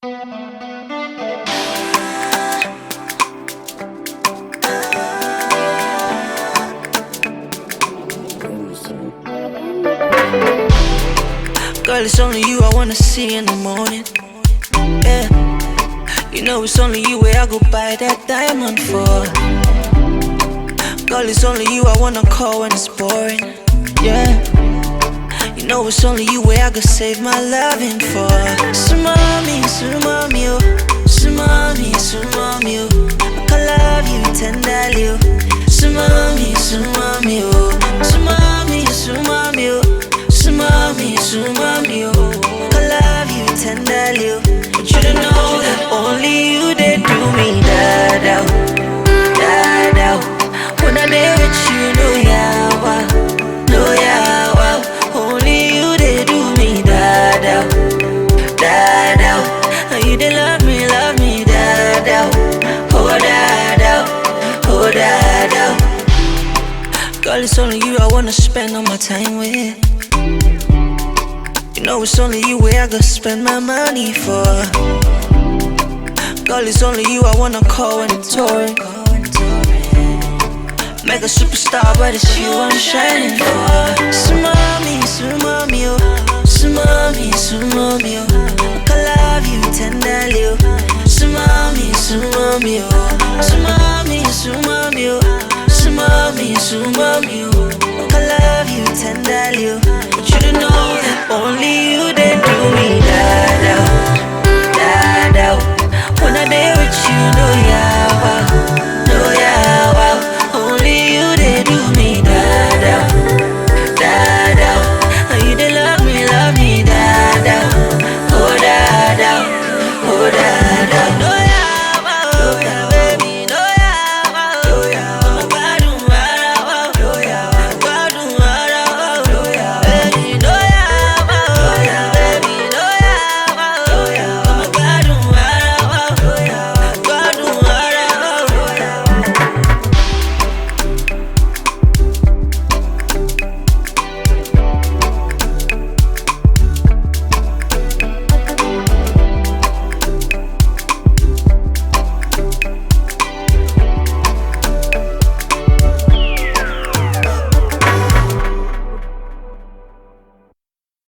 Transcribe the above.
Girl, it's only you I wanna see in the morning. Yeah, you know it's only you where I go buy that diamond for. Girl, it's only you I wanna call when it's boring. Yeah, you know it's only you where I go save my loving for. Sumami, sumami, oh, sumami, sumami, oh, I can love you tenderly, oh. Sumami, sumami, oh, sumami, sumami, oh, sumami, sumami, oh, I love you tenderly, oh. But you don't know that only you they do me da-da, da-da. When I'm there with you, no yawa, no yawa. Only you they do me da-da, da-da. And you they love me, da-da, oh da-da, oh da-da. Girl, it's only you I wanna spend all my time with. You know it's only you where I gotta spend my money for. Girl, it's only you I wanna call when I'm touring. Make a superstar, but it's you I'm shining for. Sumami, sumami, oh, sumami, sumami, oh, I can love